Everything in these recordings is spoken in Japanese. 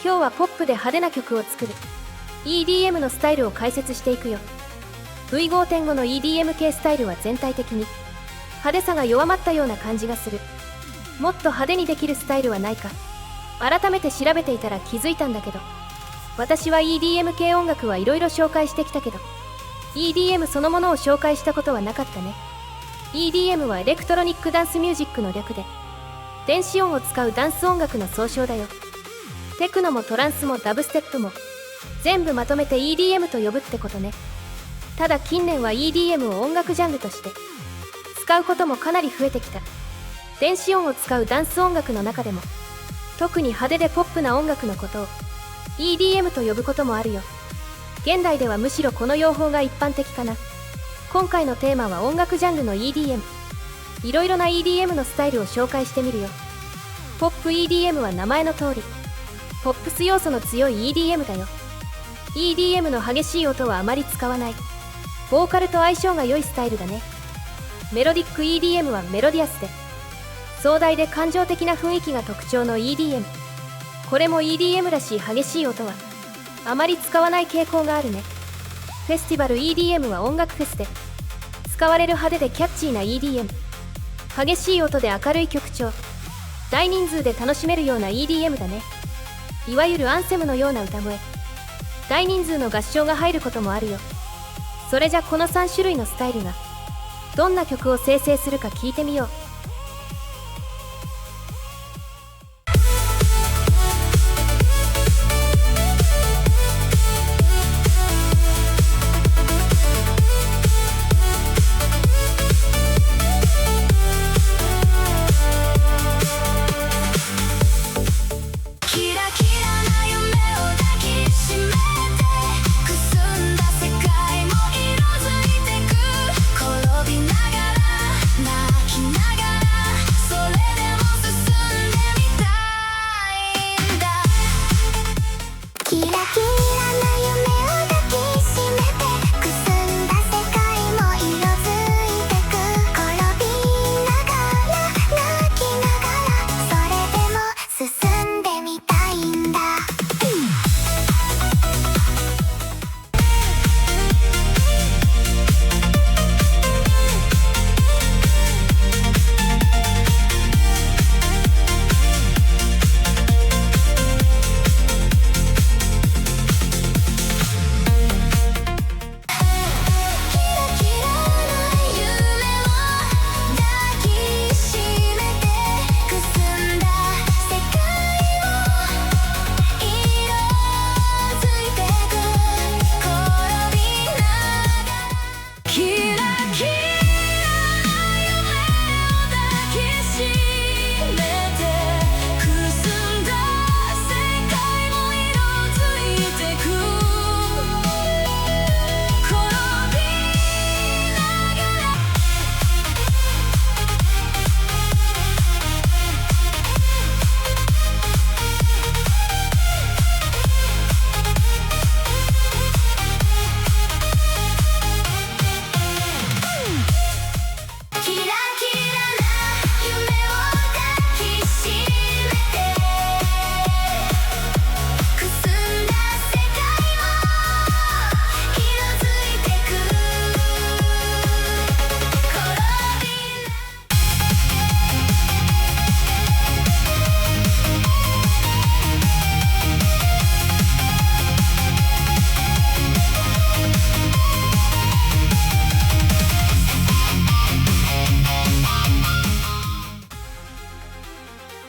今日はポップで派手な曲を作る EDM のスタイルを解説していくよ。 V5.5 の EDM 系スタイルは全体的に派手さが弱まったような感じがする。もっと派手にできるスタイルはないか。改めて調べていたら気づいたんだけど、私は EDM 系音楽はいろいろ紹介してきたけど EDM そのものを紹介したことはなかったね。 EDM はエレクトロニックダンスミュージックの略で、電子音を使うダンス音楽の総称だよ。テクノもトランスもダブステップも全部まとめて EDM と呼ぶってことね。ただ近年は EDM を音楽ジャンルとして使うこともかなり増えてきた。電子音を使うダンス音楽の中でも特に派手でポップな音楽のことを EDM と呼ぶこともあるよ。現代ではむしろこの用法が一般的かな。今回のテーマは音楽ジャンルの EDM。 いろいろな EDM のスタイルを紹介してみるよ。ポップ EDM は名前の通りポップス要素の強い EDM だよ。 EDM の激しい音はあまり使わない、ボーカルと相性が良いスタイルだね。メロディック EDM はメロディアスで壮大で感情的な雰囲気が特徴の EDM。 これも EDM らしい激しい音はあまり使わない傾向があるね。フェスティバル EDM は音楽フェスで使われる派手でキャッチーな EDM。 激しい音で明るい曲調、大人数で楽しめるような EDM だね。いわゆるアンセムのような歌声、大人数の合唱が入ることもあるよ。それじゃこの3種類のスタイルがどんな曲を生成するか聞いてみよう。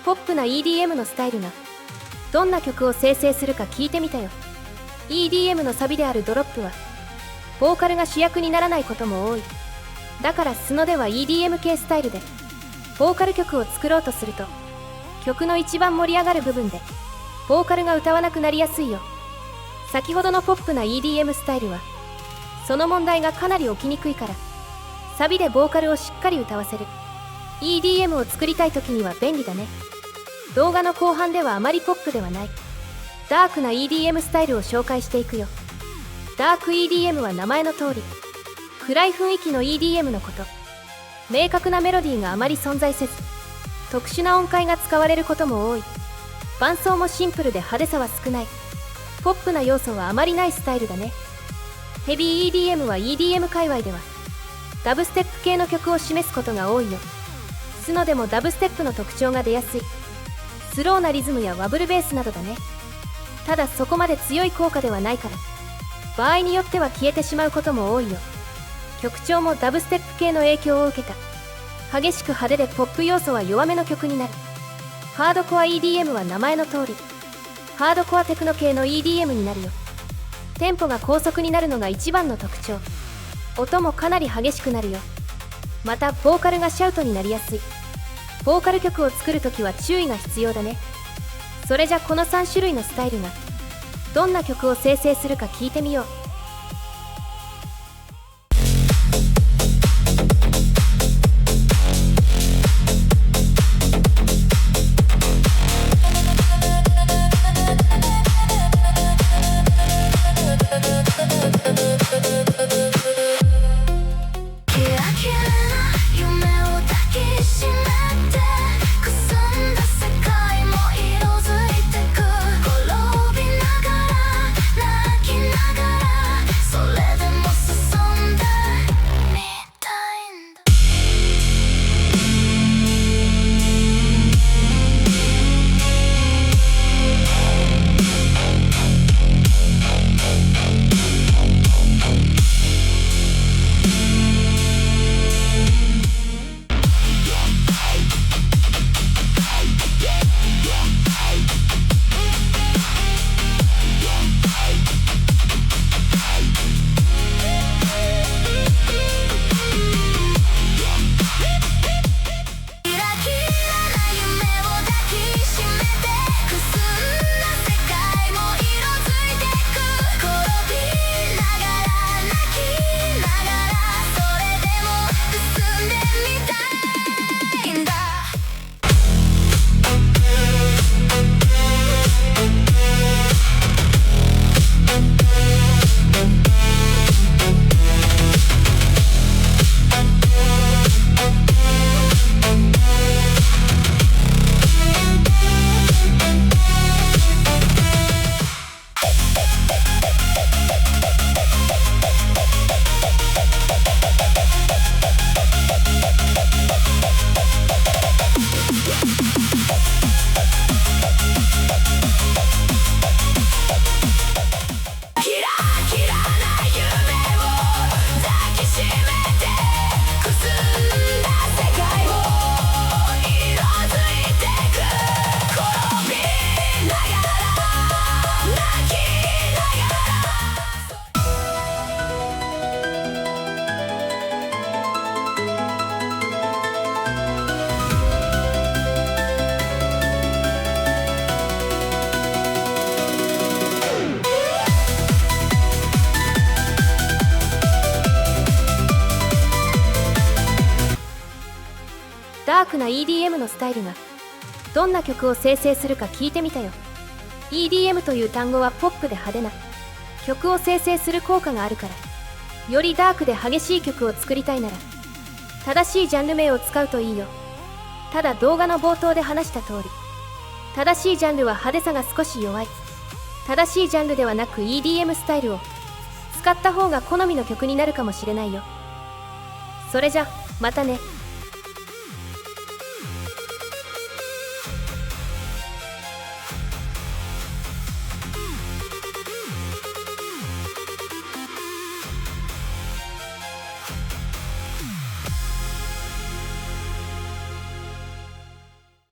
ポップな EDM のスタイルがどんな曲を生成するか聞いてみたよ。 EDM のサビであるドロップはボーカルが主役にならないことも多い。だからスノでは EDM 系スタイルでボーカル曲を作ろうとすると曲の一番盛り上がる部分でボーカルが歌わなくなりやすいよ。先ほどのポップな EDM スタイルはその問題がかなり起きにくいからサビでボーカルをしっかり歌わせる EDM を作りたい時には便利だね。動画の後半ではあまりポップではないダークな EDM スタイルを紹介していくよ。ダーク EDM は名前の通り暗い雰囲気の EDM のこと。明確なメロディーがあまり存在せず特殊な音階が使われることも多い。伴奏もシンプルで派手さは少ない。ポップな要素はあまりないスタイルだね。ヘビー EDM は EDM 界隈ではダブステップ系の曲を示すことが多いよ。スノでもダブステップの特徴が出やすい。スローなリズムやワブルベースなどだね。ただそこまで強い効果ではないから、場合によっては消えてしまうことも多いよ。曲調もダブステップ系の影響を受けた。激しく派手でポップ要素は弱めの曲になる。ハードコア EDM は名前の通りハードコアテクノ系の EDM になるよ。テンポが高速になるのが一番の特徴。音もかなり激しくなるよ。またボーカルがシャウトになりやすい。ボーカル曲を作るときは注意が必要だね。それじゃこの3種類のスタイルがどんな曲を生成するか聞いてみよう。ダークな EDM のスタイルがどんな曲を生成するか聞いてみたよ。 EDM という単語はポップで派手な曲を生成する効果があるから、よりダークで激しい曲を作りたいなら正しいジャンル名を使うといいよ。ただ動画の冒頭で話した通り、正しいジャンルは派手さが少し弱い。正しいジャンルではなく EDM スタイルを使った方が好みの曲になるかもしれないよ。それじゃまたね。